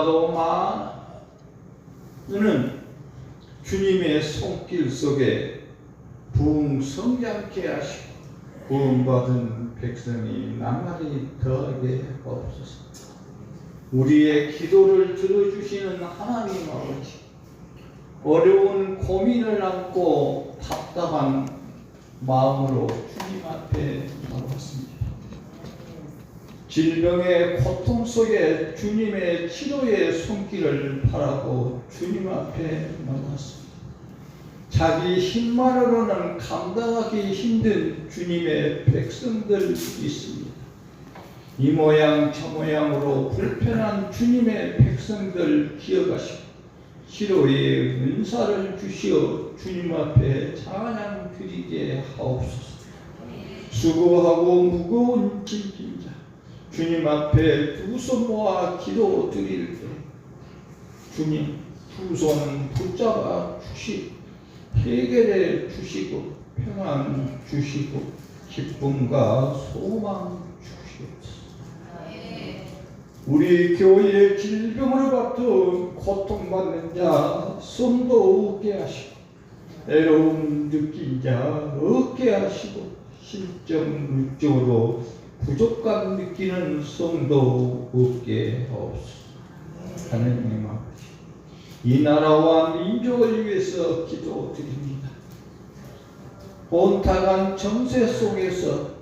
도 많은 주님의 손길 속에 부흥 성장케 하시고 구원받은 백성이 낱낱이 더하게 하옵소서. 우리의 기도를 들어주시는 하나님 아버지, 어려운 고민을 안고 답답한 마음으로 주님 앞에 나왔습니다. 질병의 고통 속에 주님의 치료의 손길을 바라고 주님 앞에 나왔습니다. 자기 힘만으로는 감당하기 힘든 주님의 백성들 있습니다. 이 모양 저 모양으로 불편한 주님의 백성들 기억하시고 치료의 은사를 주시어 주님 앞에 찬양 드리게 하옵소서. 수고하고 무거운 짐진 자 주님 앞에 두 손 모아 기도 드릴 때 주님 두 손 붙잡아 주시고 해결해 주시고 평안 주시고 기쁨과 소망 주시옵소서. 우리 교회의 질병으로 받던 고통받는 자 손도 얻게 하시고 애로움 느낀 자 얻게 하시고 심적 육적으로 부족감 느끼는 성도 얻게 하옵소서. 하나님 아버지, 이 나라와 민족을 위해서 기도드립니다. 혼탁한 정세 속에서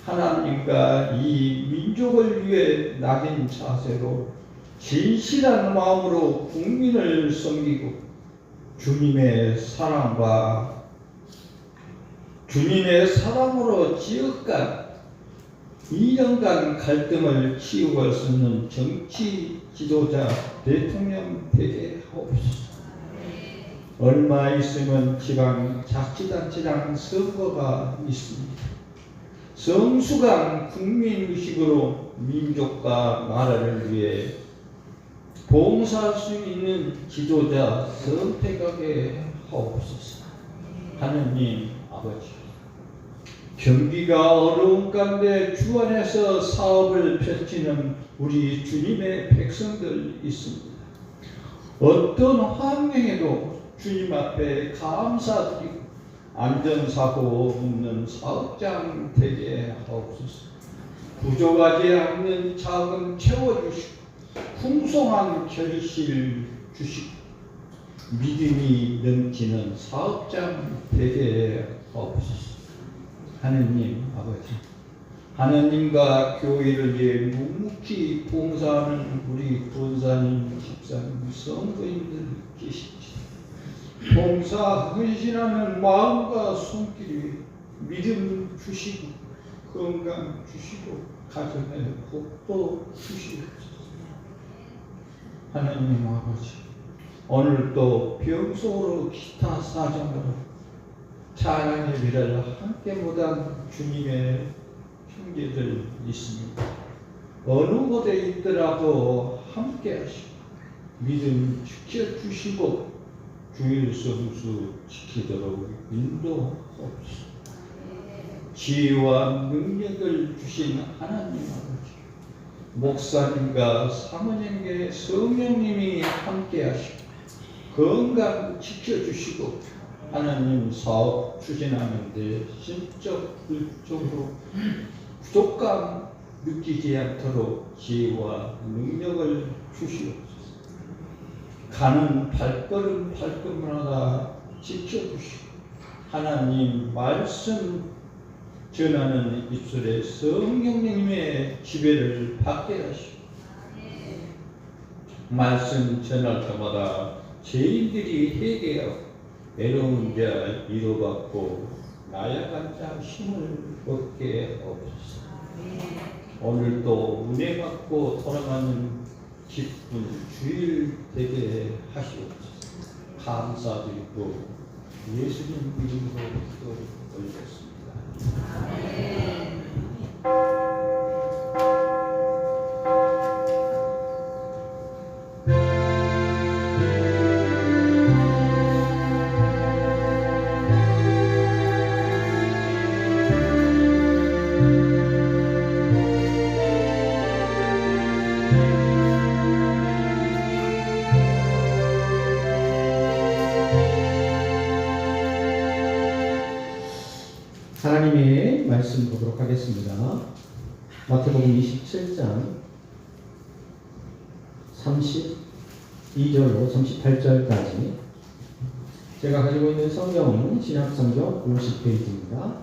하나님과 이 민족을 위해 낙인 자세로 진실한 마음으로 국민을 섬기고 주님의 사랑으로 지역간 2년간 갈등을 치유할 수 있는 정치 지도자 대통령 되게 하옵소서. 얼마 있으면 지방 자치단체장 선거가 있습니다. 성숙한 국민의식으로 민족과 나라를 위해 봉사할 수 있는 지도자 선택하게 하옵소서. 하느님 아버지, 경기가 어려운 가운데 주 안에서 사업을 펼치는 우리 주님의 백성들 있습니다. 어떤 환경에도 주님 앞에 감사드리고 안전사고 없는 사업장 되게 하옵소서. 부족하지 않는 자금 채워주시고 풍성한 결실 주시고 믿음이 넘치는 사업장 되게 하옵소서. 하느님 아버지, 하느님과 교회를 위해 묵묵히 봉사하는 우리 권사님, 집사님, 성도님들 계십니다. 봉사 헌신하는 마음과 손길이 믿음 주시고 건강 주시고 가정에 복도 주시옵소서. 하나님 아버지, 오늘도 병속으로 기타 사정으로 찬양 예배를 함께 못한 주님의 형제들 있습니다. 어느 곳에 있더라도 함께 하시고 믿음 지켜주시고 주일 성수 지키도록 인도하옵소서. 지혜와 능력을 주신 하나님 아버지, 목사님과 사모님께 성령님이 함께 하시고 건강 지켜주시고 하나님 사업 추진하는데 심적 일적으로 부족감 느끼지 않도록 지혜와 능력을 주시옵소서. 가는 발걸음마다 지켜주시고 하나님 말씀 전하는 입술에 성령님의 지배를 받게 하시고 말씀 전할 때마다 죄인들이 회개하고 외로운 자 위로받고 나약한 자 힘을 얻게 하옵소서. 오늘도 은혜 받고 돌아가는 기쁜 주일 되게 하시옵소서. 감사드리고 예수님 이름으로 기도 올렸습니다. 아멘. 하나님의 말씀 보도록 하겠습니다. 마태복음 27장 32절로 38절까지 제가 가지고 있는 성경은 신약성경 50페이지입니다.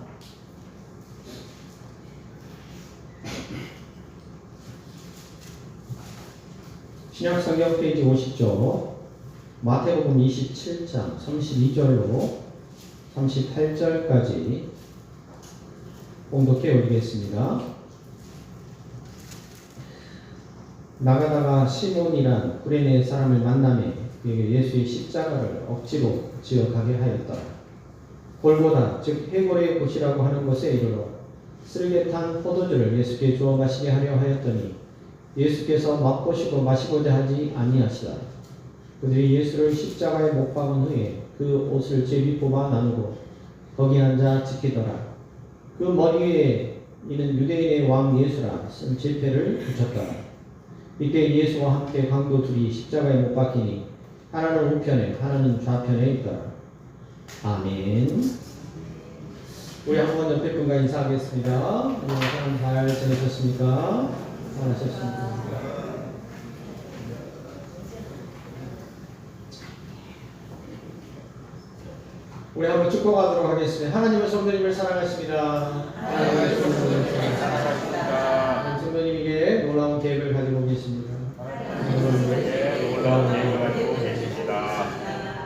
신약성경 페이지 50쪽 마태복음 27장 32절로 38절까지 봉독해 올리겠습니다. 나가다가 시몬이란 구레네 사람을 만나매 그에게 예수의 십자가를 억지로 지어가게 하였더라. 골고다 즉 해골의 곳이라고 하는 곳에 이르러 쓸개 탄 포도주를 예수께 주어 마시게 하려 하였더니 예수께서 맛보시고 마시고자 하지 아니하시더라. 그들이 예수를 십자가에 못 박은 후에 그 옷을 제비 뽑아 나누고 거기 앉아 지키더라. 그 머리 위에 이는 유대인의 왕 예수라 쓴 지폐를 붙였더라. 이때 예수와 함께 강도 둘이 십자가에 못 박히니 하나는 우편에 하나는 좌편에 있더라. 아멘. 우리 한번 옆에 분과 인사하겠습니다. 오늘 잘 지내셨습니까? 잘하셨습니까? 우리 한번 축복하도록 하겠습니다. 하나님은 성도님을 사랑하십니다. 하나님은 성도님을 사랑하십니다. 성도님에게 놀라운 계획을 가지고 계십니다. 놀라운 계획을 가지고 계십니다.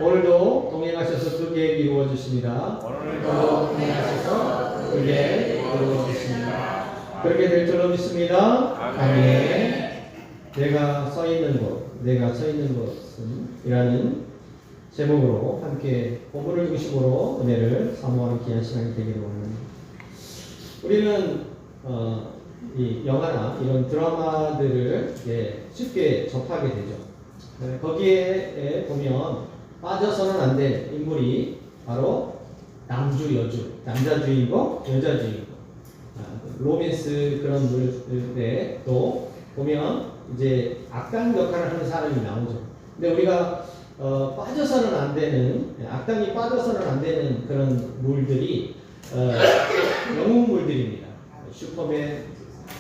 오늘도 동행하셔서 그 계획 이루어 주십니다. 오늘도 동행하셔서 그 계획 이루어 주십니다. 그렇게 될 줄로 믿습니다. 아멘. 내가 서 있는 곳, 내가 서 있는 곳은 이라는 제목으로 함께 본문을 중심으로 은혜를 사모하는 귀한 시간이 되기를 원합니다. 우리는 이 영화나 이런 드라마들을 쉽게 접하게 되죠. 거기에 보면 빠져서는 안 될 인물이 바로 남주, 여주, 남자 주인공, 여자 주인공, 로맨스 그런 물에 또 보면 이제 악당 역할을 하는 사람이 나오죠. 근데 우리가 빠져서는 안 되는, 악당이 빠져서는 안 되는 그런 물들이 영웅물들입니다. 슈퍼맨,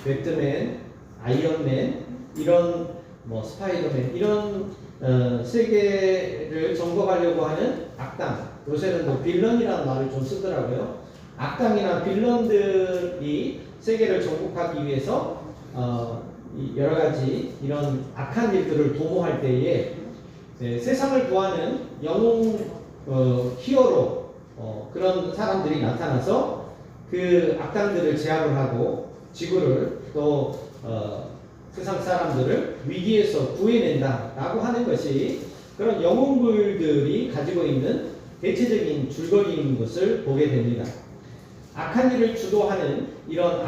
배트맨, 아이언맨, 이런 스파이더맨, 이런 세계를 정복하려고 하는 악당. 요새는 빌런이라는 말을 좀 쓰더라고요. 악당이나 빌런들이 세계를 정복하기 위해서 여러 가지 이런 악한 일들을 도모할 때에 세상을 구하는 영웅 히어로 그런 사람들이 나타나서 그 악당들을 제압을 하고 지구를 또 세상 사람들을 위기에서 구해낸다라고 하는 것이 그런 영웅물들이 가지고 있는 대체적인 줄거리인 것을 보게 됩니다. 악한 일을 주도하는 이런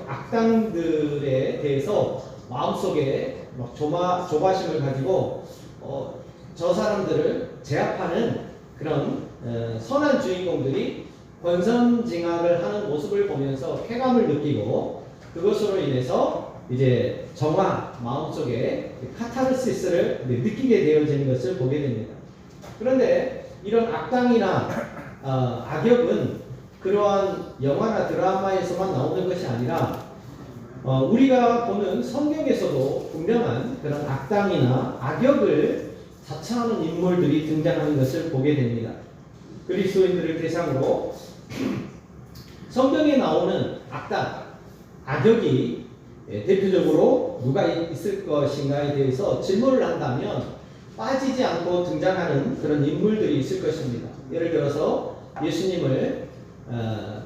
악당들에 대해서 마음속에 조바심을 가지고 저 사람들을 제압하는 그런 선한 주인공들이 권선징악을 하는 모습을 보면서 쾌감을 느끼고 그것으로 인해서 이제 마음속에 카타르시스를 느끼게 되어지는 것을 보게 됩니다. 그런데 이런 악당이나 악역은 그러한 영화나 드라마에서만 나오는 것이 아니라 우리가 보는 성경에서도 분명한 그런 악당이나 악역을 자처하는 인물들이 등장하는 것을 보게 됩니다. 그리스도인들을 대상으로 성경에 나오는 악당, 악역이 대표적으로 누가 있을 것인가에 대해서 질문을 한다면 빠지지 않고 등장하는 그런 인물들이 있을 것입니다. 예를 들어서 예수님을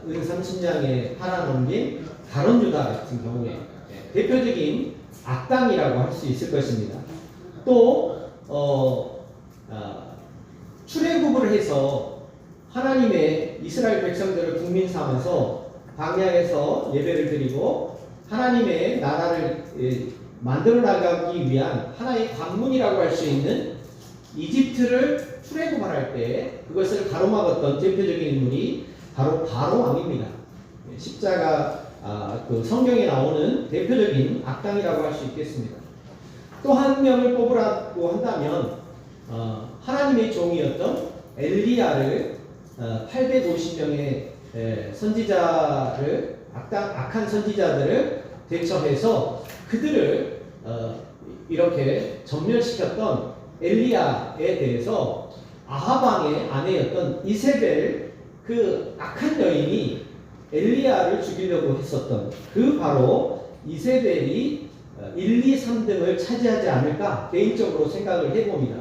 은삼신장에 팔아넘긴 가룟 유다 같은 경우에 대표적인 악당이라고 할 수 있을 것입니다. 또 출애굽을 해서 하나님의 이스라엘 백성들을 국민 삼아서 광야에서 예배를 드리고 하나님의 나라를 만들어 나가기 위한 하나의 관문이라고 할 수 있는 이집트를 출애굽할 때 그것을 가로막았던 대표적인 인물이 바로 바로 왕입니다. 십자가 그 성경에 나오는 대표적인 악당이라고 할 수 있겠습니다. 또 한 명을 뽑으라고 한다면 하나님의 종이었던 엘리야를 850명의 선지자를 악한 선지자들을 대처해서 그들을 이렇게 전멸시켰던 엘리야에 대해서 아하방의 아내였던 이세벨 그 악한 여인이 엘리야를 죽이려고 했었던 그 바로 이세벨이 1, 2, 3등을 차지하지 않을까 개인적으로 생각을 해봅니다.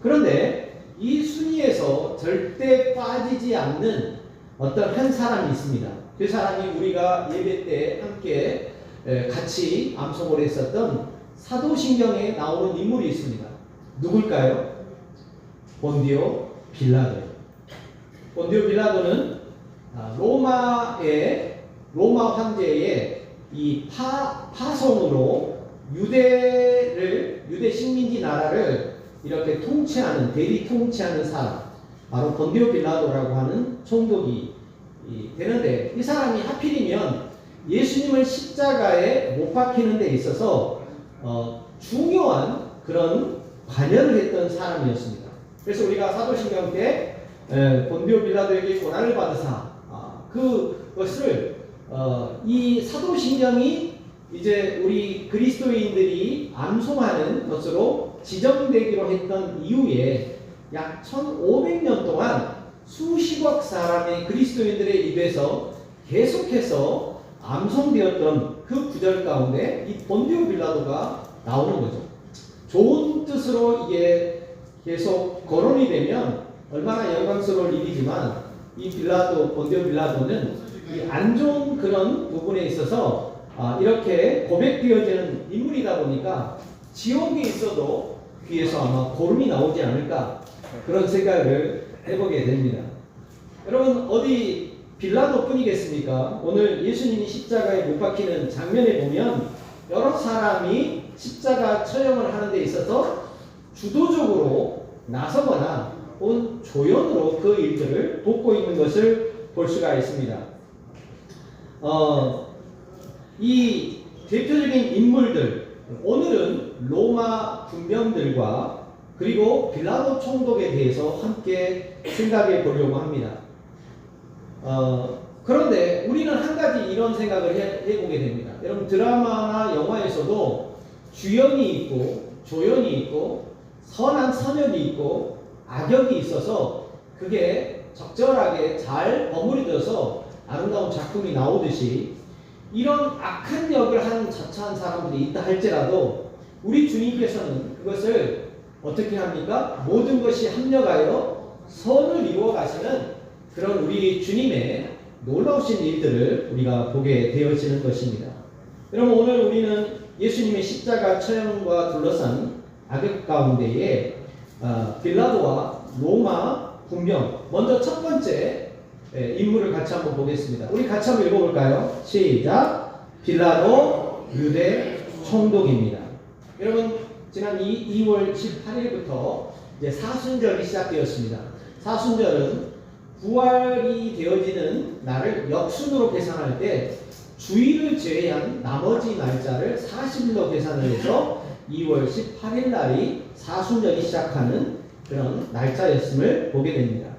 그런데 이 순위에서 절대 빠지지 않는 어떤 한 사람이 있습니다. 그 사람이 우리가 예배 때 함께 같이 암송을 했었던 사도신경에 나오는 인물이 있습니다. 누굴까요? 본디오 빌라도예요. 본디오 빌라도는 로마 황제의 이 파송으로 유대 식민지 나라를 이렇게 대리 통치하는 사람, 바로 본디오 빌라도라고 하는 총독이 되는데, 이 사람이 하필이면 예수님을 십자가에 못 박히는 데 있어서 중요한 그런 관여를 했던 사람이었습니다. 그래서 우리가 사도신경 때 본디오 빌라도에게 고난을 받으사 그것을 이 사도신경이 이제 우리 그리스도인들이 암송하는 것으로 지정되기로 했던 이후에 약 1500년 동안 수십억 사람의 그리스도인들의 입에서 계속해서 암송되었던 그 구절 가운데 이 본디오 빌라도가 나오는 거죠. 좋은 뜻으로 이게 계속 거론이 되면 얼마나 영광스러울 일이지만 이 본디오 빌라도는 이 안 좋은 그런 부분에 있어서 이렇게 고백되어지는 인물이다 보니까 지옥에 있어도 귀에서 아마 고름이 나오지 않을까 그런 생각을 해보게 됩니다. 여러분, 어디 빌라도 뿐이겠습니까? 오늘 예수님이 십자가에 못 박히는 장면에 보면 여러 사람이 십자가 처형을 하는 데 있어서 주도적으로 나서거나 혹은 조연으로 그 일들을 돕고 있는 것을 볼 수가 있습니다. 이 대표적인 인물들, 오늘은 로마 군병들과 그리고 빌라도 총독에 대해서 함께 생각해 보려고 합니다. 그런데 우리는 한 가지 이런 생각을 해보게 됩니다. 여러분, 드라마나 영화에서도 주연이 있고 조연이 있고 선한 선역이 있고 악역이 있어서 그게 적절하게 잘 버무려져서 아름다운 작품이 나오듯이 이런 악한 역을 하는 자처한 사람들이 있다 할지라도 우리 주님께서는 그것을 어떻게 합니까? 모든 것이 합력하여 선을 이루어 가시는 그런 우리 주님의 놀라우신 일들을 우리가 보게 되어지는 것입니다. 여러분, 오늘 우리는 예수님의 십자가 처형과 둘러싼 악역 가운데에 빌라도와 로마 군병, 먼저 첫 번째 인물을 같이 한번 보겠습니다. 우리 같이 한번 읽어볼까요? 시작! 빌라도 유대 총독입니다. 여러분, 지난 2월 18일부터 이제 사순절이 시작되었습니다. 사순절은 부활이 되어지는 날을 역순으로 계산할 때 주일을 제외한 나머지 날짜를 40일로 계산을 해서 2월 18일 날이 사순절이 시작하는 그런 날짜였음을 보게 됩니다.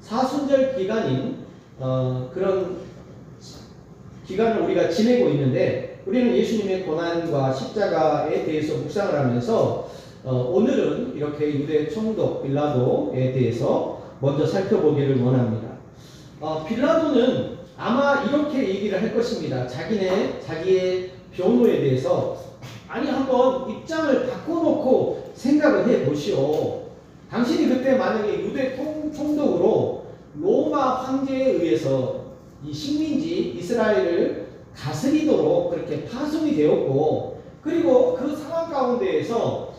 사순절 기간인 그런 기간을 우리가 지내고 있는데, 우리는 예수님의 고난과 십자가에 대해서 묵상을 하면서 오늘은 이렇게 유대 총독 빌라도에 대해서 먼저 살펴보기를 원합니다. 빌라도는 아마 이렇게 얘기를 할 것입니다. 자기의 변호에 대해서, 아니 한번 입장을 바꿔놓고 생각을 해보시오. 당신이 그때 만약에 유대 총독으로 로마 황제에 의해서 이 식민지 이스라엘을 다스리도록 그렇게 파송이 되었고, 그리고 그 상황 가운데에서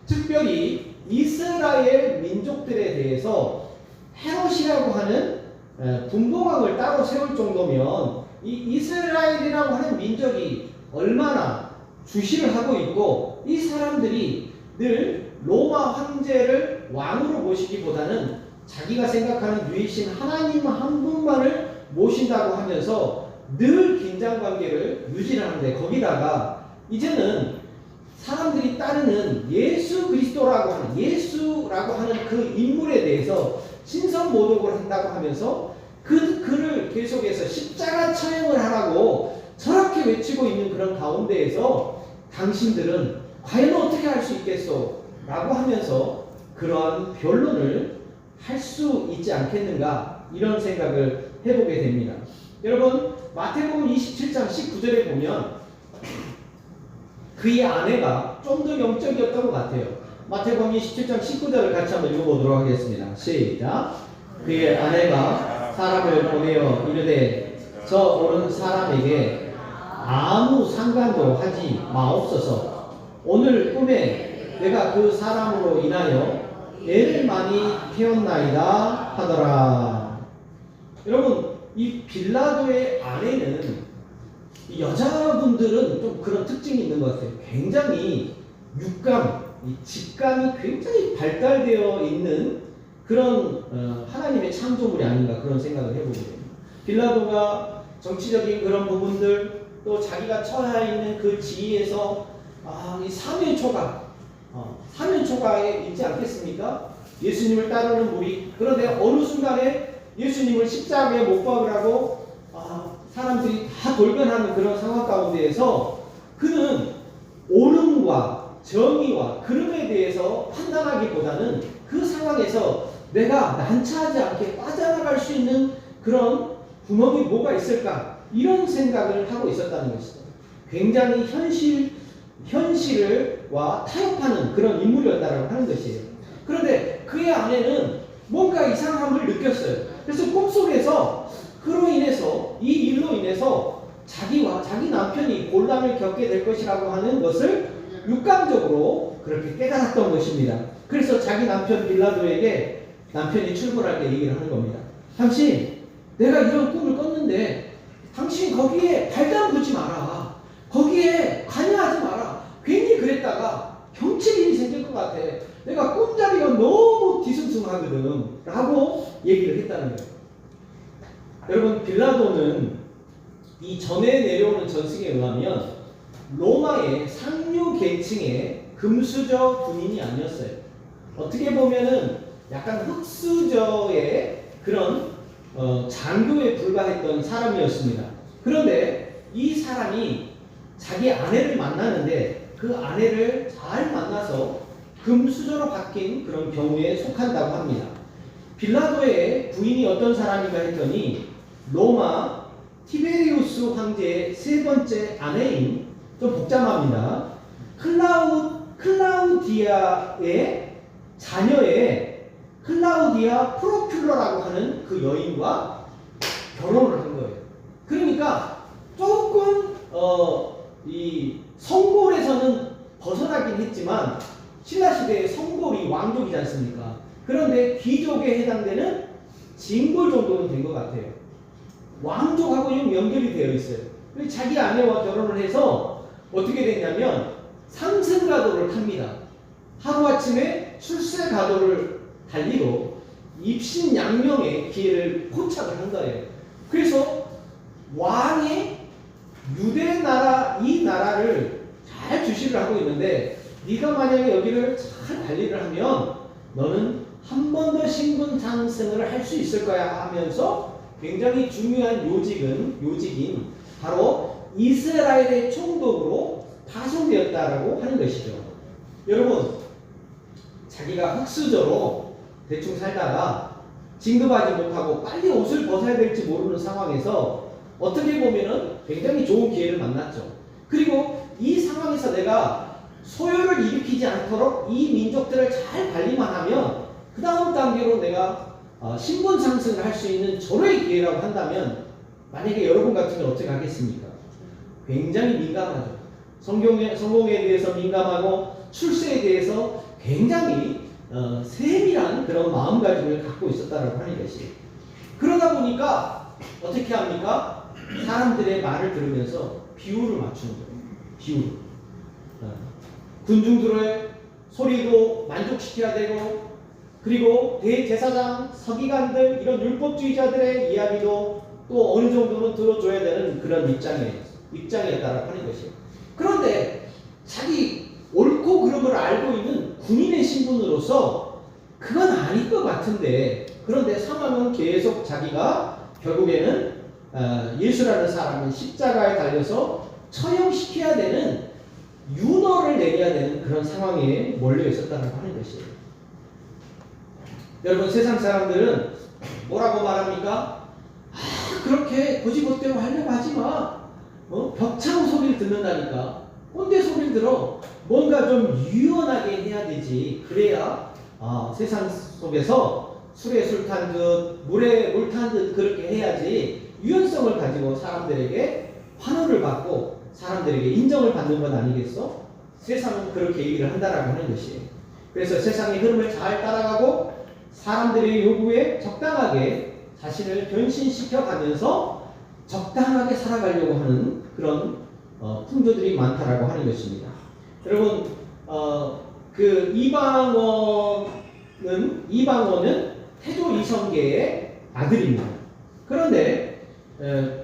특별히 이스라엘 민족들에 대해서 헤롯이라고 하는 분봉왕을 따로 세울 정도면 이 이스라엘이라고 하는 민족이 얼마나 주시를 하고 있고, 이 사람들이 늘 로마 황제를 왕으로 모시기보다는 자기가 생각하는 유일신 하나님 한 분만을 모신다고 하면서 늘 긴장관계를 유지하는데, 거기다가 이제는 사람들이 따르는 예수 그리스도라고 하는 그 인물에 대해서 신선모독을 한다고 하면서 그를 계속해서 십자가 처형을 하라고 저렇게 외치고 있는 그런 가운데에서 당신들은 과연 어떻게 할 수 있겠소? 라고 하면서 그러한 변론을 할 수 있지 않겠는가? 이런 생각을 해보게 됩니다. 여러분, 마태복음 27장 19절에 보면 그의 아내가 좀 더 영적이었던 것 같아요. 마태복음 27장 19절을 같이 한번 읽어보도록 하겠습니다. 시작. 그의 아내가 사람을 보내어 이르되 저 오는 사람에게 아무 상관도 하지 마옵소서. 오늘 꿈에 내가 그 사람으로 인하여 애를 많이 태웠나이다 하더라. 여러분, 이 빌라도의 아내는 이 여자분들은 좀 그런 특징이 있는 것 같아요. 굉장히 육감, 이 직감이 굉장히 발달되어 있는 그런 하나님의 창조물이 아닌가 그런 생각을 해보게 됩니다. 빌라도가 정치적인 그런 부분들 또 자기가 처해 있는 그 지위에서 이 사면초가에 있지 않겠습니까? 예수님을 따르는 무리. 그런데 어느 순간에 예수님을 십자가에 못 박으라고 사람들이 다 돌변하는 그런 상황 가운데에서 그는 옳음과 정의와 그름에 대해서 판단하기보다는 그 상황에서 내가 난처하지 않게 빠져나갈 수 있는 그런 구멍이 뭐가 있을까? 이런 생각을 하고 있었다는 것이죠. 굉장히 현실과 타협하는 그런 인물이었다라고 하는 것이에요. 그런데 그의 아내는 뭔가 이상함을 느꼈어요. 그래서 꿈속에서 그로 인해서 이 일로 인해서 자기와 자기 남편이 곤란을 겪게 될 것이라고 하는 것을 육감적으로 그렇게 깨달았던 것입니다. 그래서 자기 남편 빌라도에게 남편이 출근할 때 얘기를 하는 겁니다. 당신, 내가 이런 꿈을 꿨는데 당신 거기에 발담붙지 마라. 거기에 관여하지 마라. 괜히 그랬다가 경찰 일이 생길 것 같아. 내가 꿈자리가 너무 뒤숭숭하거든 라고 얘기를 했다는 거예요. 여러분, 빌라도는 이 전에 내려오는 전승에 의하면 로마의 상류 계층의 금수저 군인이 아니었어요. 어떻게 보면은 약간 흑수저의 그런 장교에 불과했던 사람이었습니다. 그런데 이 사람이 자기 아내를 만나는데 그 아내를 잘 만나서 금수저로 바뀐 그런 경우에 속한다고 합니다. 빌라도의 부인이 어떤 사람인가 했더니 로마 티베리우스 황제의 세 번째 아내인, 좀 복잡합니다, 클라우디아의 자녀의 클라우디아 프로큘러라고 하는 그 여인과 결혼을 한 거예요. 그러니까 조금 이 성골에서는 벗어나긴 했지만 신라 시대의 성골이 왕족이지 않습니까? 그런데 귀족에 해당되는 징골 정도는 된 것 같아요. 왕족하고 좀 연결이 되어 있어요. 자기 아내와 결혼을 해서 어떻게 됐냐면 상승가도를 탑니다. 하루아침에 출세가도를 달리고 입신양명의 기회를 포착을 한 거예요. 그래서 왕의 유대 나라, 이 나라를 잘 주시를 하고 있는데 네가 만약에 여기를 잘 관리를 하면 너는 한 번 더 신분 상승을 할 수 있을 거야 하면서 굉장히 중요한 요직인 바로 이스라엘의 총독으로 파송되었다라고 하는 것이죠. 여러분, 자기가 흑수저로 대충 살다가 진급하지 못하고 빨리 옷을 벗어야 될지 모르는 상황에서 어떻게 보면은 굉장히 좋은 기회를 만났죠. 그리고 이 상황에서 내가 소요를 일으키지 않도록 이 민족들을 잘 관리만 하면 그 다음 단계로 내가 신분 상승을 할 수 있는 절호의 기회라고 한다면 만약에 여러분 같으면 어떻게 하겠습니까? 굉장히 민감하죠. 성공에 대해서 민감하고 출세에 대해서 굉장히 세밀한 그런 마음가짐을 갖고 있었다고 하는 것이에요. 그러다 보니까 어떻게 합니까? 사람들의 말을 들으면서 비율을 맞추는 거예요. 비율. 군중들의 소리도 만족시켜야 되고, 그리고 대제사장, 서기관들, 이런 율법주의자들의 이야기도 또 어느 정도는 들어줘야 되는 그런 입장이었다라고 하는 것이에요. 그런데 자기 옳고 그름을 알고 있는 군인의 신분으로서 그건 아닐 것 같은데, 그런데 상황은 계속 자기가 결국에는 예수라는 사람은 십자가에 달려서 처형시켜야 되는 윤허를 내려야 되는 그런 상황에 몰려 있었다는 하는 것이에요. 여러분, 세상 사람들은 뭐라고 말합니까? 그렇게 거지못대로 하려고 하지 마. 벽창 소리를 듣는다니까. 꼰대 소리를 들어. 뭔가 좀 유연하게 해야 되지. 그래야 세상 속에서 술에 술 탄 듯, 물에 물 탄 듯 그렇게 해야지 유연성을 가지고 사람들에게 환호를 받고 사람들에게 인정을 받는 건 아니겠어? 세상은 그렇게 얘기를 한다라고 하는 것이에요. 그래서 세상의 흐름을 잘 따라가고 사람들의 요구에 적당하게 자신을 변신시켜 가면서 적당하게 살아가려고 하는 그런 풍조들이 많다라고 하는 것입니다. 여러분, 그 이방원은 태조 이성계의 아들입니다. 그런데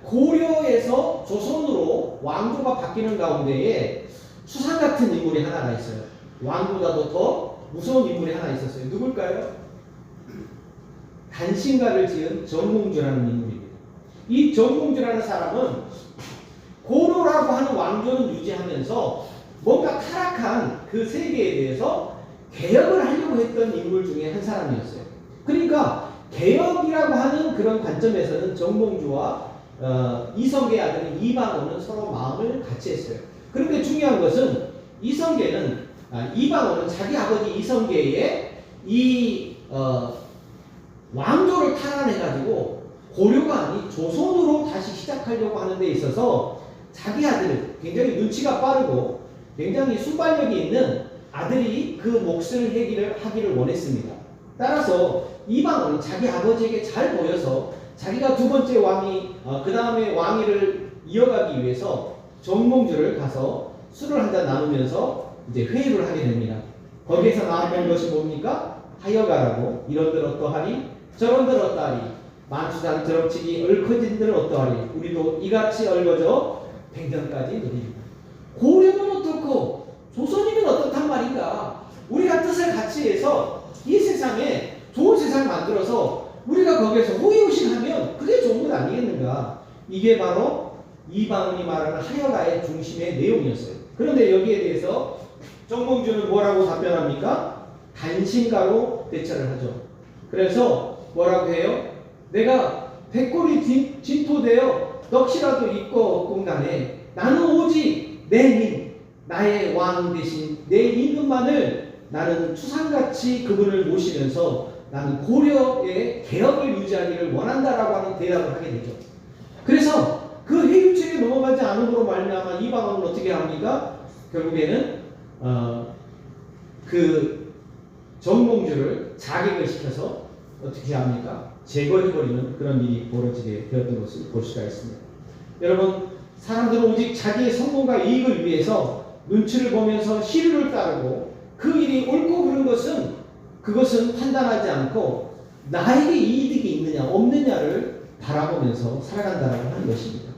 고려에서 조선으로 왕조가 바뀌는 가운데에 수상 같은 인물이 하나가 있어요. 왕보다도 더 무서운 인물이 하나 있었어요. 누굴까요? 단신가를 지은 정몽주라는 인물입니다. 이 정몽주라는 사람은 고려라고 하는 왕조는 유지하면서 뭔가 타락한 그 세계에 대해서 개혁을 하려고 했던 인물 중에 한 사람이었어요. 그러니까 개혁이라고 하는 그런 관점에서는 정몽주와 이성계의 아들인 이방원은 서로 마음을 같이 했어요. 그런데 중요한 것은 이방원은 자기 아버지 이성계의 왕조를 탈환해가지고 고려가 아닌 조선으로 다시 시작하려고 하는 데 있어서 자기 아들을 굉장히 눈치가 빠르고 굉장히 순발력이 있는 아들이 그 몫을 하기를 원했습니다. 따라서 이방원은 자기 아버지에게 잘 보여서 자기가 두 번째 그 다음에 왕위를 이어가기 위해서 정몽주를 가서 술을 한잔 나누면서 이제 회의를 하게 됩니다. 거기에서 나왔던 것이 뭡니까? 하여가라고 이런들 어떠하리 저런들 어떠하리 만수상 드럼치기 얽혀진들 어떠하리 우리도 이같이 얽어져 백년까지 누립니다. 고려는 어떻고 조선이면 어떻단 말인가? 우리가 뜻을 같이 해서 이 세상에 좋은 세상 만들어서 우리가 거기에서 호의호식하면 그게 좋은 것 아니겠는가? 이게 바로 이방원이 말하는 하여가의 중심의 내용이었어요. 그런데 여기에 대해서 정몽주는 뭐라고 답변합니까? 단신가로 대처를 하죠. 그래서 뭐라고 해요? 내가 백골이 진토되어 넋이라도 있고 없건 간에 나는 오직 내 민, 나의 왕 대신 내 임금만을 나는 추상같이 그분을 모시면서 나는 고려의 개혁을 유지하기를 원한다라고 하는 대답을 하게 되죠. 그래서 그 회유책에 넘어가지 않음으로 말미암아 이방원은 어떻게 합니까? 결국에는 그 정몽주를 자객을 시켜서 어떻게 합니까? 제거해버리는 그런 일이 벌어지게 되었던 것을 볼 수가 있습니다. 여러분, 사람들은 오직 자기의 성공과 이익을 위해서 눈치를 보면서 시류를 따르고 그 일이 옳고 그른 그것은 판단하지 않고 나에게 이득이 있느냐 없느냐를 바라보면서 살아간다라고 하는 것입니다.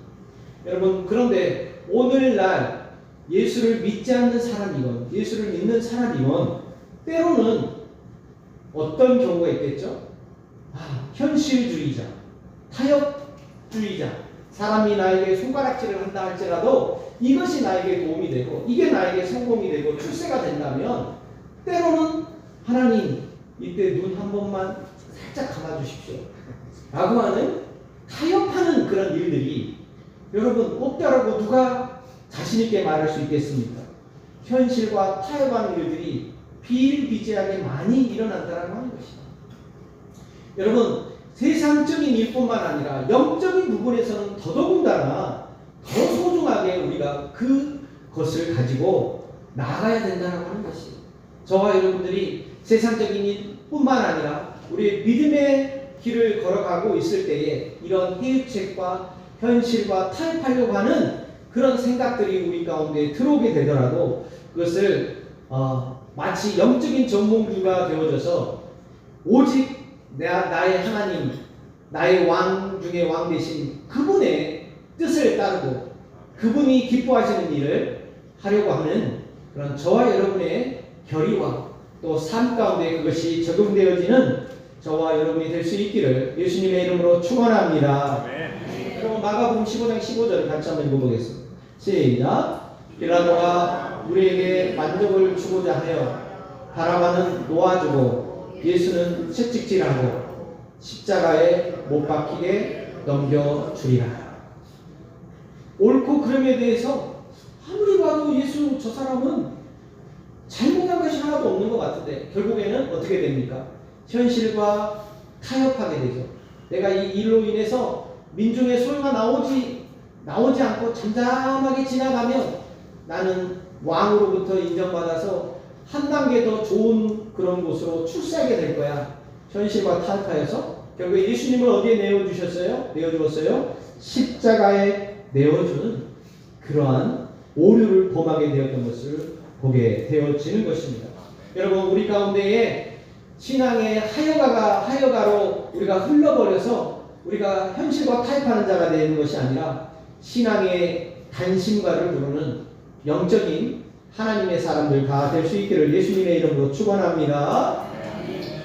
여러분, 그런데 오늘날 예수를 믿지 않는 사람이건 예수를 믿는 사람이건 때로는 어떤 경우가 있겠죠? 현실주의자, 타협주의자, 사람이 나에게 손가락질을 한다 할지라도 이것이 나에게 도움이 되고 이게 나에게 성공이 되고 출세가 된다면 때로는 하나님 이때 눈 한 번만 살짝 감아주십시오 라고 하는 타협하는 그런 일들이 여러분 없다라고 누가 자신있게 말할 수 있겠습니까? 현실과 타협하는 일들이 비일비재하게 많이 일어난다는 하는 것이다. 여러분, 세상적인 일뿐만 아니라 영적인 부분에서는 더더군다나 더 소중하게 우리가 그것을 가지고 나아가야 된다는 하는 것이에요. 저와 여러분들이 세상적인 일뿐만 아니라 우리 믿음의 길을 걸어가고 있을 때에 이런 해유책과 현실과 타협하려고 하는 그런 생각들이 우리 가운데 들어오게 되더라도 그것을 마치 영적인 정몽주가 되어져서 오직 나의 하나님, 나의 왕 중에 왕 되신 그분의 뜻을 따르고 그분이 기뻐하시는 일을 하려고 하는 그런 저와 여러분의 결의와 또 삶 가운데 그것이 적용되어지는 저와 여러분이 될 수 있기를 예수님의 이름으로 축원합니다. 아멘. 여러분 마가복음 15장 15절을 같이 한번 읽어보겠습니다. 시작. 빌라도가 우리에게 만족을 주고자 하여 바라바는 놓아주고 예수는 채찍질하고 십자가에 못 박히게 넘겨주리라. 옳고 그름에 대해서 아무리 봐도 예수 저 사람은 잘못한 것이 하나도 없는 것 같은데 결국에는 어떻게 됩니까? 현실과 타협하게 되죠. 내가 이 일로 인해서 민중의 소리가 나오지 않고 잠잠하게 지나가면 나는 왕으로부터 인정받아서 한 단계 더 좋은 그런 곳으로 출세하게 될 거야. 현실과 타협하여서 결국에 예수님을 어디에 내어주셨어요? 내어주었어요? 십자가에 내어주는 그러한 오류를 범하게 되었던 것을 보게 되어지는 것입니다. 여러분 우리 가운데에 신앙의 하여가로 우리가 흘러버려서 우리가 현실과 타협하는 자가 되는 것이 아니라 신앙의 단심가를 부르는 영적인 하나님의 사람들 다 될 수 있기를 예수님의 이름으로 축원합니다.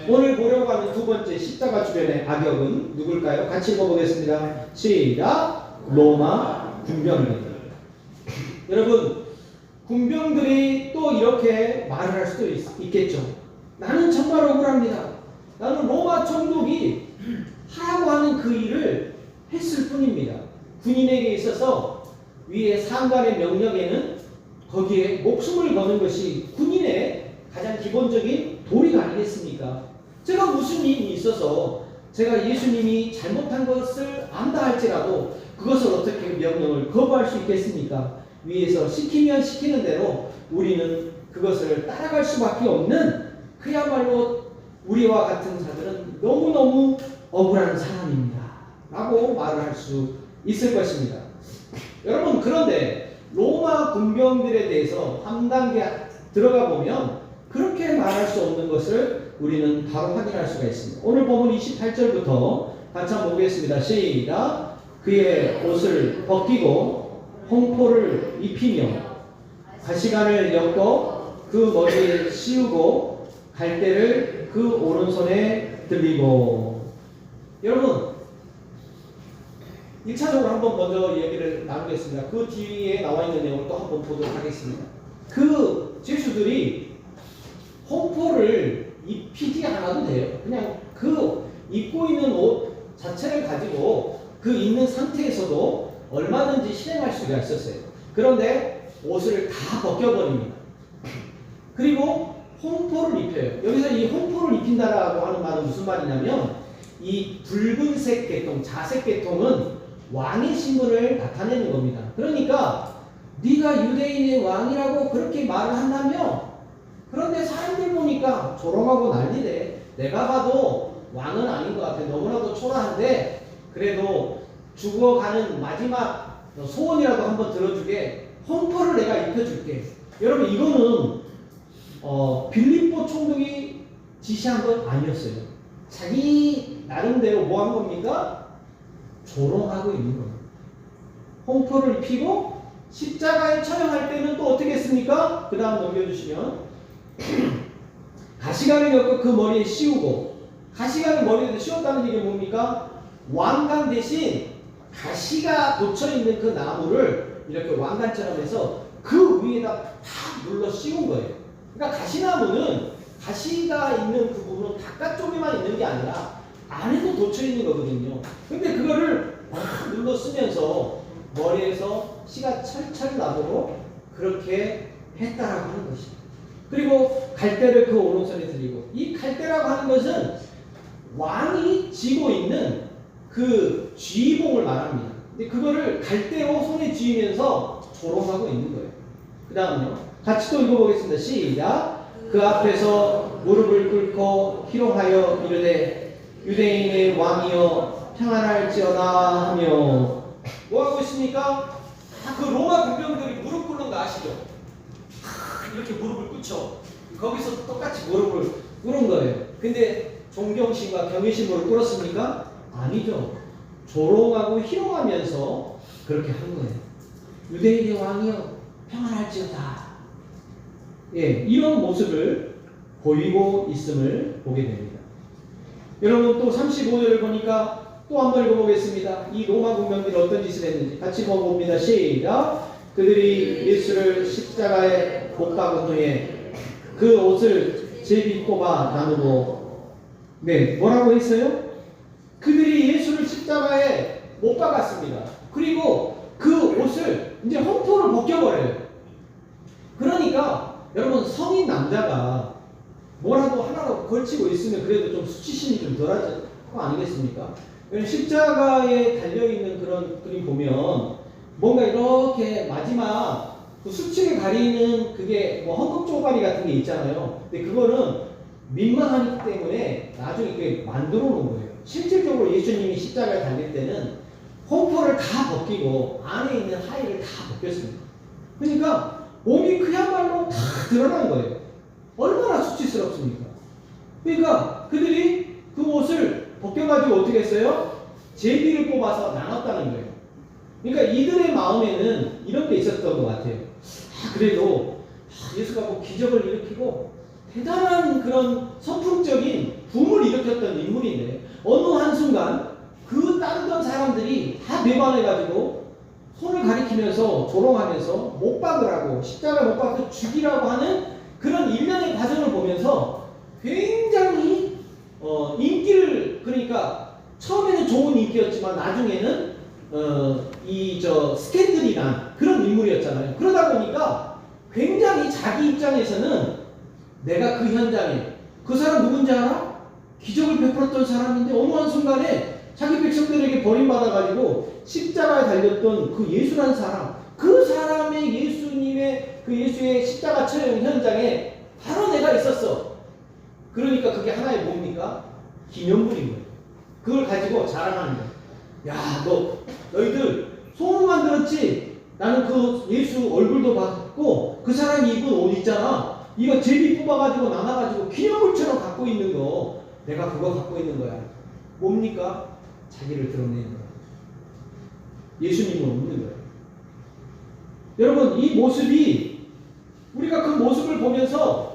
오늘 보려고 하는 두 번째 십자가 주변의 악역은 누굴까요? 같이 읽어보겠습니다. 시작. 로마 군병들. 여러분 군병들이 또 이렇게 말을 할 수도 있겠죠. 나는 정말 억울합니다. 나는 로마 총독이 하라고 하는 그 일을 했을 뿐입니다. 군인에게 있어서 위에 상관의 명령에는 거기에 목숨을 거는 것이 군인의 가장 기본적인 도리가 아니겠습니까? 제가 무슨 일이 있어서 제가 예수님이 잘못한 것을 안다 할지라도 그것을 어떻게 명령을 거부할 수 있겠습니까? 위에서 시키면 시키는 대로 우리는 그것을 따라갈 수밖에 없는 그야말로 우리와 같은 자들은 너무너무 억울한 사람입니다. 라고 말을 할 수 있을 것입니다. 여러분 그런데 로마 군병들에 대해서 한 단계 들어가 보면 그렇게 말할 수 없는 것을 우리는 바로 확인할 수가 있습니다. 오늘 본문 28절부터 같이 한번 보겠습니다. 시작. 그의 옷을 벗기고 홍포를 입히며 가시관을 엮어 그 머리에 씌우고 갈대를 그 오른손에 들리고. 여러분 1차적으로 한번 먼저 얘기를 나누겠습니다. 그 뒤에 나와 있는 내용을 또 한번 보도록 하겠습니다. 그 죄수들이 홍포를 입히지 않아도 돼요. 그냥 그 입고 있는 옷 자체를 가지고 그 있는 상태에서도 얼마든지 실행할 수가 있었어요. 그런데 옷을 다 벗겨버립니다. 그리고 홍포를 입혀요. 여기서 이 홍포를 입힌다라고 하는 말은 무슨 말이냐면 이 붉은색 계통, 자색 계통은 왕의 신분을 나타내는 겁니다. 그러니까 네가 유대인의 왕이라고 그렇게 말을 한다며? 그런데 사람들 보니까 조롱하고 난리대. 내가 봐도 왕은 아닌 것 같아. 너무나도 초라한데 그래도 죽어가는 마지막 소원이라도 한번 들어주게 홍포를 내가 입혀줄게. 여러분 이거는 빌립보 총독이 지시한 건 아니었어요. 자기 나름대로 뭐 한 겁니까? 조롱하고 있는 겁니다. 홍포를 입히고 십자가에 처형할 때는 또 어떻게 했습니까? 그 다음 넘겨주시면 가시관을 엮고 그 머리에 씌우고. 가시관을 머리에 씌웠다는 얘기는 뭡니까? 왕관 대신 가시가 돋쳐있는 그 나무를 이렇게 왕관처럼 해서 그 위에다 다 눌러 씌운 거예요. 그러니까 가시나무는 가시가 있는 그 부분은 바깥쪽에만 있는 게 아니라 안에도 돋쳐있는 거거든요. 근데 그거를 막 눌러 쓰면서 머리에서 씨가 철철 나도록 그렇게 했다라고 하는 것입니다. 그리고 갈대를 그 오른손에 들이고. 이 갈대라고 하는 것은 왕이 쥐고 있는 그 쥐봉을 말합니다. 근데 그거를 갈대로 손에 쥐면서 조롱하고 있는 거예요. 그 다음요. 같이 또 읽어보겠습니다. 시작. 그 앞에서 무릎을 꿇고 희롱하여 이르되 유대인의 왕이여 평안할지어다 하며. 뭐하고 있습니까? 그 로마 군병들이 무릎 꿇는 거 아시죠? 이렇게 무릎을 꿇죠. 거기서 똑같이 무릎을 꿇은 거예요. 근데 존경심과 경외심으로 꿇었습니까? 아니죠. 조롱하고 희롱하면서 그렇게 한 거예요. 유대인의 왕이여 평안할지어다. 예, 이런 모습을 보이고 있음을 보게 됩니다. 여러분 또 35절을 보니까 또 한번 읽어보겠습니다. 이 로마 군병들이 어떤 짓을 했는지 같이 보봅니다. 시작. 그들이 예수를 십자가에 못 박은 후에 그 옷을 제비 뽑아 나누고, 네, 뭐라고 했어요? 그들이 예수를 십자가에 못 박았습니다. 그리고 그 옷을 이제 험포를 벗겨버려요. 그러니까 여러분, 성인 남자가 뭐라도 하나로 걸치고 있으면 그래도 좀 수치심이 좀 덜하지 거 아니겠습니까? 십자가에 달려있는 그런 그림 보면 뭔가 이렇게 마지막 그 수치를 가리는 그게 뭐 헌금 쪼가리 같은 게 있잖아요. 근데 그거는 민망하기 때문에 나중에 그게 만들어 놓은 거예요. 실질적으로 예수님이 십자가에 달릴 때는 홈포를 다 벗기고 안에 있는 하의를 다 벗겼습니다. 그러니까 몸이 그야말로 다 드러난 거예요. 얼마나 수치스럽습니까? 그러니까 그들이 그 옷을 벗겨가지고 어떻게 했어요? 제비를 뽑아서 나눴다는 거예요. 그러니까 이들의 마음에는 이런 게 있었던 것 같아요. 그래도 예수가 뭐 기적을 일으키고 대단한 그런 선풍적인 붐을 일으켰던 인물인데 어느 한순간 그 따르던 사람들이 다 배반해가지고 손을 가리키면서 조롱하면서 못 박으라고, 십자가 못 박고 죽이라고 하는 그런 일련의 과정을 보면서 굉장히 인기를, 그러니까 처음에는 좋은 인기였지만 나중에는 스캔들이 난 그런 인물이었잖아요. 그러다 보니까 굉장히 자기 입장에서는 내가 그 현장에 그 사람 누군지 알아? 기적을 베풀었던 사람인데 어느 한순간에 자기 백성들에게 버림받아가지고 십자가에 달렸던 그 예수란 사람, 그 사람의 예수님의 그 예수의 십자가 처형 현장에 바로 내가 있었어. 그러니까 그게 하나의 뭡니까? 기념물인 거예요. 그걸 가지고 자랑하는 거예요. 야, 너희들 소문만 들었지? 나는 그 예수 얼굴도 봤고 그 사람이 입은 옷 있잖아. 이거 제비 뽑아가지고 나눠가지고 기념물처럼 갖고 있는 거, 내가 그거 갖고 있는 거야. 뭡니까? 자기를 드러내는 거야. 예수님은 없는 거예요. 여러분, 이 모습이, 우리가 그 모습을 보면서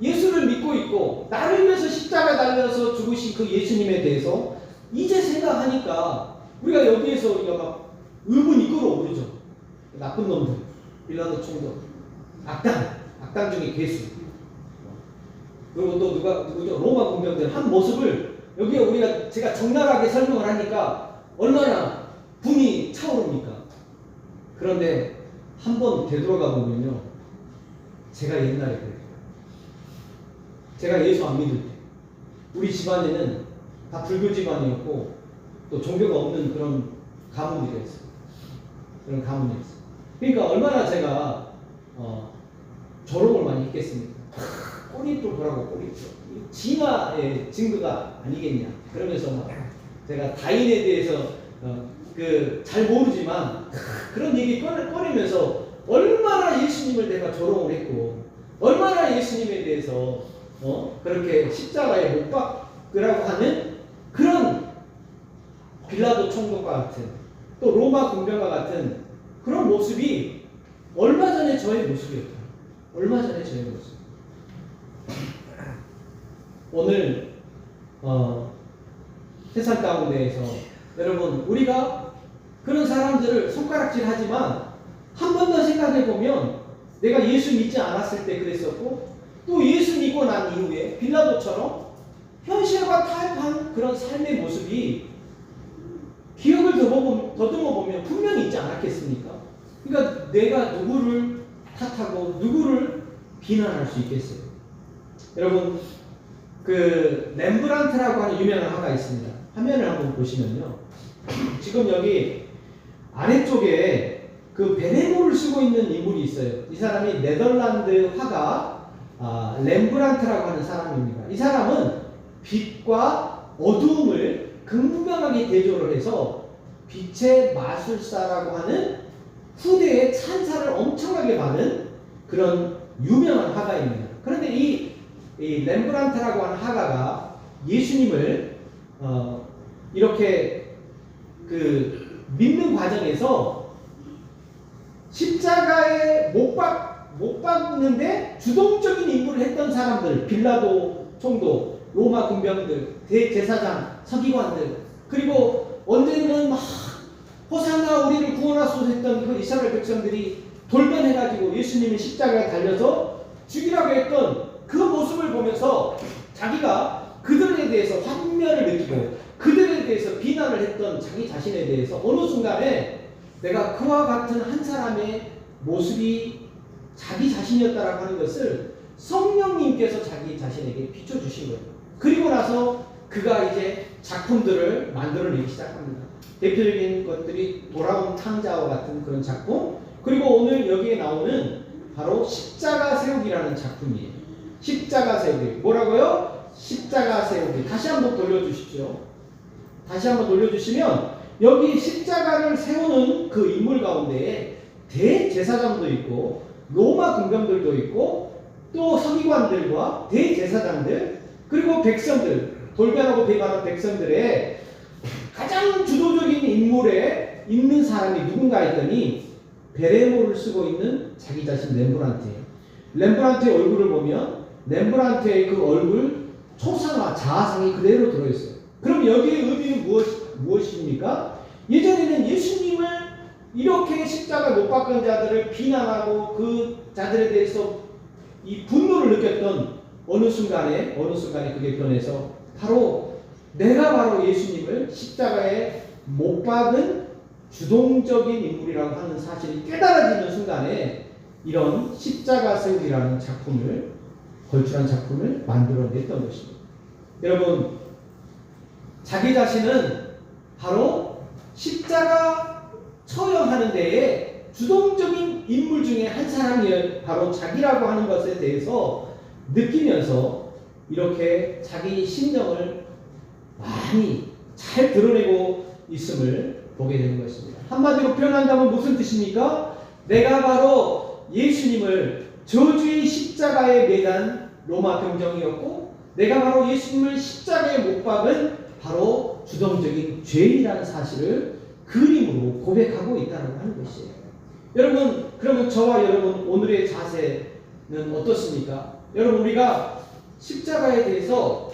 예수를 믿고 있고 나를 위해서 십자가에 달려서 죽으신 그 예수님에 대해서 이제 생각하니까 우리가 여기에서 우리가 막 의문이 끓어오르죠. 나쁜 놈들, 빌라도 총독, 악당 중에 괴수. 그리고 또 누구죠? 로마 군병들 한 모습을 여기에 제가 적나라하게 설명을 하니까 얼마나 분이 차오릅니까? 그런데 한번 되돌아가 보면요, 제가 옛날에 그래요. 제가 예수 안 믿을 때 우리 집안에는 다 불교 집안이었고 또 종교가 없는 그런 가문들이었어요. 그런 가문이었어요. 그러니까 얼마나 제가 조롱을 많이 했겠습니까? 꼬리도 보라고 꼬리도. 진화의 증거가 아니겠냐. 그러면서 막 제가 다인에 대해서 잘 모르지만 그런 얘기 꺼내면서 얼마나 예수님을 내가 조롱을 했고 얼마나 예수님에 대해서 그렇게 십자가에 못 박으라고 하는 그런 빌라도 총독과 같은 또 로마 군병과 같은 그런 모습이 얼마 전에 저의 모습이었다. 얼마 전에 저의 모습. 오늘 세상 가운데에서 여러분, 우리가 그런 사람들을 손가락질하지만 한 번 더 생각해 보면 내가 예수 믿지 않았을 때 그랬었고 또 예수 믿고 난 이후에 빌라도처럼 현실과 타협한 그런 삶의 모습이 기억을 더듬어 보면 분명히 있지 않았겠습니까? 그러니까 내가 누구를 탓하고 누구를 비난할 수 있겠어요? 여러분, 그 렘브란트라고 하는 유명한 화가 있습니다. 화면을 한번 보시면요, 지금 여기 아래쪽에 그 베레모를 쓰고 있는 인물이 있어요. 이 사람이 네덜란드 화가 렘브란트라고 하는 사람입니다. 이 사람은 빛과 어두움을 극명하게 대조를 해서 빛의 마술사라고 하는 후대의 찬사를 엄청나게 받은 그런 유명한 화가입니다. 그런데 이 렘브란트라고 하는 화가가 예수님을 이렇게 믿는 과정에서 십자가에 못 박는데 주동적인 임무를 했던 사람들, 빌라도 총독, 로마 군병들, 대제사장, 서기관들, 그리고 언제는 막 호산나 우리를 구원하소서 했던 그 이스라엘 백성들이 돌변해가지고 예수님의 십자가에 달려서 죽이라고 했던 그 모습을 보면서 자기가 그들에 대해서 환멸을 느끼고 그들에 대해서 비난을 했던 자기 자신에 대해서 어느 순간에 내가 그와 같은 한 사람의 모습이 자기 자신이었다라고 하는 것을 성령님께서 자기 자신에게 비춰주신 거예요. 그리고 나서 그가 이제 작품들을 만들어내기 시작합니다. 대표적인 것들이 돌아온 탕자와 같은 그런 작품, 그리고 오늘 여기에 나오는 바로 십자가 세우기라는 작품이에요. 십자가 세우기. 뭐라고요? 십자가 세우기. 다시 한번 돌려주십시오. 다시 한번 돌려주시면 여기 십자가를 세우는 그 인물 가운데에 대제사장도 있고 로마 군병들도 있고 또 서기관들과 대제사장들 그리고 백성들, 돌변하고 배반한 백성들의 가장 주도적인 인물에 있는 사람이 누군가 했더니 베레모를 쓰고 있는 자기 자신 렘브란트예요. 렘브란트의 얼굴을 보면 렘브란트의 그 얼굴 초상화, 자아상이 그대로 들어있어요. 그럼 여기의 의미는 무엇입니까? 예전에는 예수님을 이렇게 십자가 못 박은 자들을 비난하고 그 자들에 대해서 이 분노를 느꼈던 어느 순간에 그게 변해서 바로 내가 바로 예수님을 십자가에 못 박은 주동적인 인물이라고 하는 사실이 깨달아지는 순간에 이런 십자가 세우기라는 작품을 걸출한 작품을 만들어냈던 것입니다. 여러분, 자기 자신은 바로 십자가 처형하는 데에 주동적인 인물 중에 한 사람이 바로 자기라고 하는 것에 대해서 느끼면서 이렇게 자기 심정을 많이 잘 드러내고 있음을 보게 되는 것입니다. 한마디로 표현한다면 무슨 뜻입니까? 내가 바로 예수님을 저주의 십자가에 매단 로마 병정이었고 내가 바로 예수님을 십자가에 못 박은 바로 주동적인 죄인이라는 사실을 그림으로 고백하고 있다는 하는 것이에요. 여러분, 그러면 저와 여러분 오늘의 자세는 어떻습니까? 여러분, 우리가 십자가에 대해서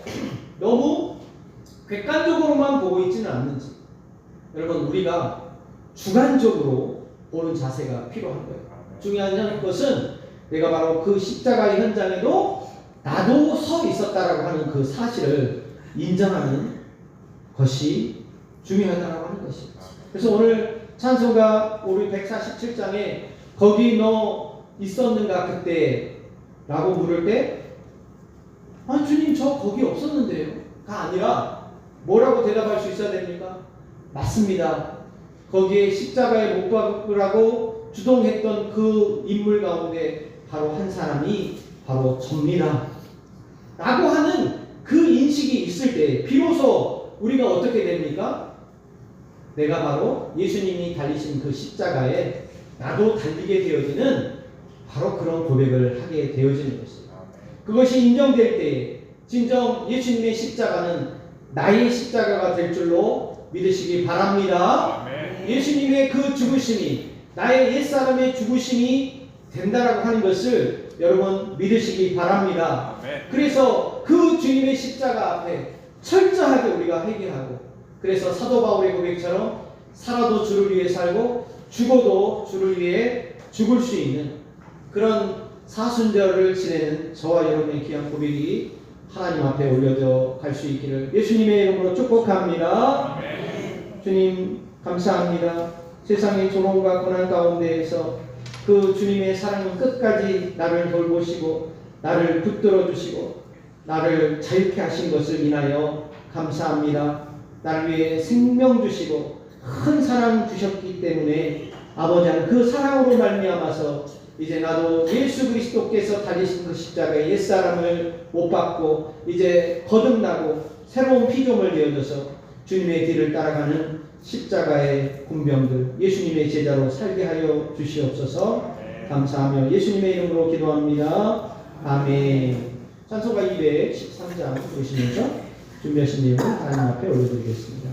너무 객관적으로만 보고 있지는 않는지, 여러분, 우리가 주관적으로 보는 자세가 필요한 거예요. 중요한 것은 내가 바로 그 십자가의 현장에도 나도 서 있었다라고 하는 그 사실을 인정하는 것이 중요하다고 하는 것입니다. 그래서 오늘 찬송가 우리 147장에 거기 너 있었는가 그때 라고 물을 때 아, 주님 저 거기 없었는데요 가 아니라 뭐라고 대답할 수 있어야 됩니까? 맞습니다. 거기에 십자가에 못 박으라고 주동했던 그 인물 가운데 바로 한 사람이 바로 접니다 라고 하는 그 인식이 있을 때 비로소 우리가 어떻게 됩니까? 내가 바로 예수님이 달리신 그 십자가에 나도 달리게 되어지는 바로 그런 고백을 하게 되어지는 것입니다. 그것이 인정될 때 진정 예수님의 십자가는 나의 십자가가 될 줄로 믿으시기 바랍니다. 예수님의 그 죽으심이 나의 옛사람의 죽으심이 된다라고 하는 것을 여러분 믿으시기 바랍니다. 그래서 그 주님의 십자가 앞에 철저하게 우리가 회개하고, 그래서 사도 바울의 고백처럼 살아도 주를 위해 살고 죽어도 주를 위해 죽을 수 있는 그런 사순절을 지내는 저와 여러분의 귀한 고백이 하나님 앞에 올려져 갈 수 있기를 예수님의 이름으로 축복합니다. 주님 감사합니다. 세상의 조롱과 고난 가운데에서 그 주님의 사랑은 끝까지 나를 돌보시고 나를 붙들어 주시고 나를 자유케 하신 것을 인하여 감사합니다. 나를 위해 생명 주시고 큰 사랑 주셨기 때문에 아버지는 그 사랑으로 말미암아서 이제 나도 예수 그리스도께서 달리신 그 십자가의 옛사람을 못 받고 이제 거듭나고 새로운 피조물 되어져서 주님의 뒤를 따라가는 십자가의 군병들 예수님의 제자로 살게 하여 주시옵소서. 감사하며 예수님의 이름으로 기도합니다. 아멘. 찬송가 213장 보시면서 준비하신 내용을 하나님 앞에 올려드리겠습니다.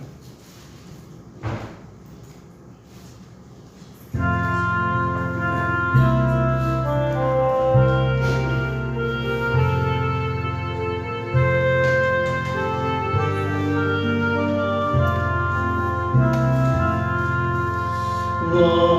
너